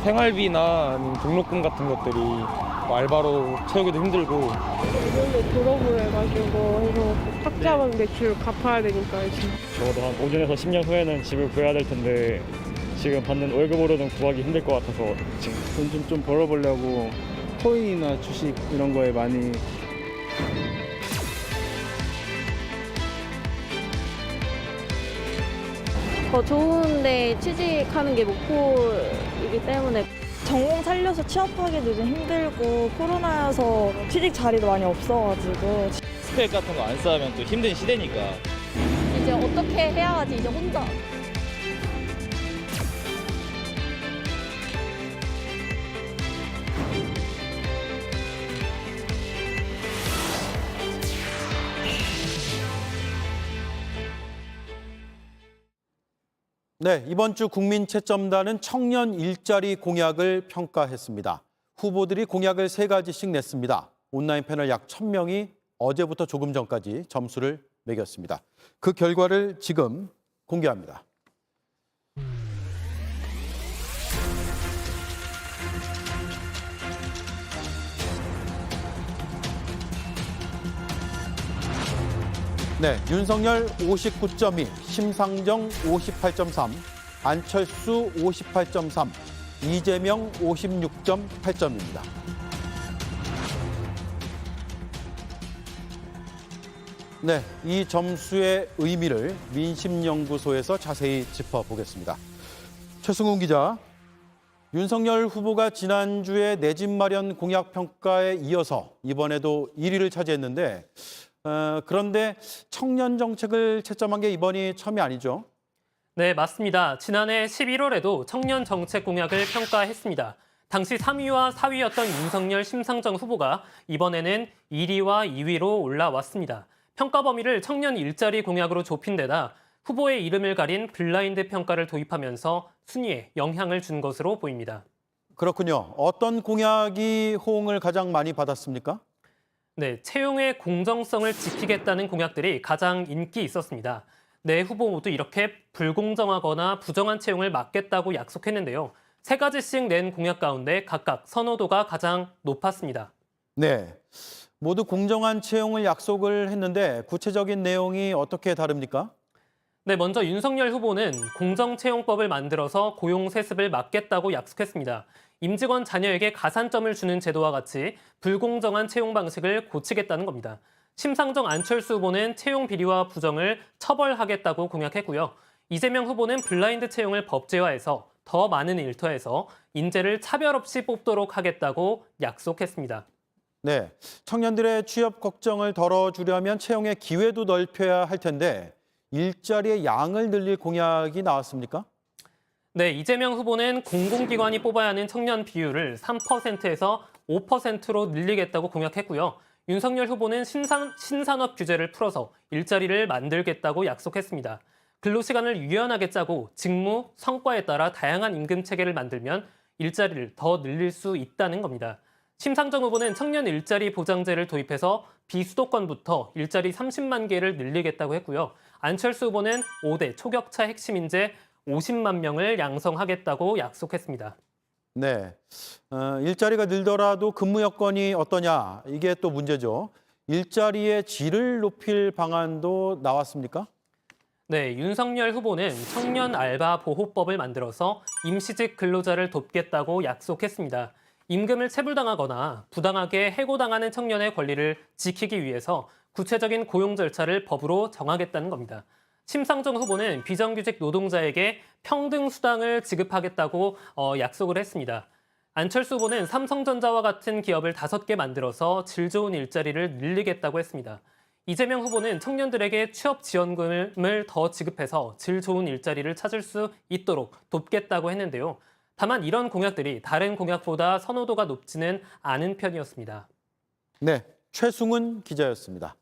생활비나 아니면 등록금 같은 것들이 뭐 알바로 채우기도 힘들고. 내년에 졸업을 해가지고 해서 학자금 대출 갚아야 되니까 지금. 적어도 한 5년에서 10년 후에는 집을 구해야 될 텐데 지금 받는 월급으로는 구하기 힘들 것 같아서 지금 돈 좀 벌어보려고 코인이나 주식 이런 거에 많이 더 좋은데 취직하는 게 목표이기 때문에 전공 살려서 취업하기도 좀 힘들고 코로나여서 취직 자리도 많이 없어가지고 스펙 같은 거 안 쌓으면 또 힘든 시대니까. 이제 어떻게 해야 하지 이제 혼자. 네, 이번 주 국민채점단은 청년 일자리 공약을 평가했습니다. 후보들이 공약을 3가지씩 냈습니다. 온라인 패널 약 1000명이 어제부터 조금 전까지 점수를 매겼습니다. 그 결과를 지금 공개합니다. 네, 윤석열 59.2, 심상정 58.3, 안철수 58.3, 이재명 56.8점입니다. 네, 이 점수의 의미를 민심연구소에서 자세히 짚어보겠습니다. 최승훈 기자, 윤석열 후보가 지난주에 내 집 마련 공약 평가에 이어서 이번에도 1위를 차지했는데 그런데 청년 정책을 채점한 게 이번이 처음이 아니죠? 네, 맞습니다. 지난해 11월에도 청년 정책 공약을 평가했습니다. 당시 3위와 4위였던 윤석열, 심상정 후보가 이번에는 1위와 2위로 올라왔습니다. 평가 범위를 청년 일자리 공약으로 좁힌 데다 후보의 이름을 가린 블라인드 평가를 도입하면서 순위에 영향을 준 것으로 보입니다. 그렇군요. 어떤 공약이 호응을 가장 많이 받았습니까? 네, 채용의 공정성을 지키겠다는 공약들이 가장 인기 있었습니다. 네 후보 모두 이렇게 불공정하거나 부정한 채용을 막겠다고 약속했는데요. 3가지씩 낸 공약 가운데 각각 선호도가 가장 높았습니다. 네, 모두 공정한 채용을 약속을 했는데 구체적인 내용이 어떻게 다릅니까? 네, 먼저 윤석열 후보는 공정채용법을 만들어서 고용 세습을 막겠다고 약속했습니다. 임직원 자녀에게 가산점을 주는 제도와 같이 불공정한 채용 방식을 고치겠다는 겁니다. 심상정, 안철수 후보는 채용 비리와 부정을 처벌하겠다고 공약했고요. 이재명 후보는 블라인드 채용을 법제화해서 더 많은 일터에서 인재를 차별 없이 뽑도록 하겠다고 약속했습니다. 네, 청년들의 취업 걱정을 덜어주려면 채용의 기회도 넓혀야 할 텐데 일자리의 양을 늘릴 공약이 나왔습니까? 네, 이재명 후보는 공공기관이 뽑아야 하는 청년 비율을 3%에서 5%로 늘리겠다고 공약했고요. 윤석열 후보는 신산업 규제를 풀어서 일자리를 만들겠다고 약속했습니다. 근로시간을 유연하게 짜고 직무, 성과에 따라 다양한 임금 체계를 만들면 일자리를 더 늘릴 수 있다는 겁니다. 심상정 후보는 청년 일자리 보장제를 도입해서 비수도권부터 일자리 30만 개를 늘리겠다고 했고요. 안철수 후보는 5대 초격차 핵심 인재 50만 명을 양성하겠다고 약속했습니다. 네, 일자리가 늘더라도 근무 여건이 어떠냐, 이게 또 문제죠. 일자리의 질을 높일 방안도 나왔습니까? 네, 윤석열 후보는 청년 알바 보호법을 만들어서 임시직 근로자를 돕겠다고 약속했습니다. 임금을 체불당하거나 부당하게 해고당하는 청년의 권리를 지키기 위해서 구체적인 고용 절차를 법으로 정하겠다는 겁니다. 심상정 후보는 비정규직 노동자에게 평등 수당을 지급하겠다고 약속을 했습니다. 안철수 후보는 삼성전자와 같은 기업을 5개 만들어서 질 좋은 일자리를 늘리겠다고 했습니다. 이재명 후보는 청년들에게 취업 지원금을 더 지급해서 질 좋은 일자리를 찾을 수 있도록 돕겠다고 했는데요. 다만 이런 공약들이 다른 공약보다 선호도가 높지는 않은 편이었습니다. 네, 최승훈 기자였습니다.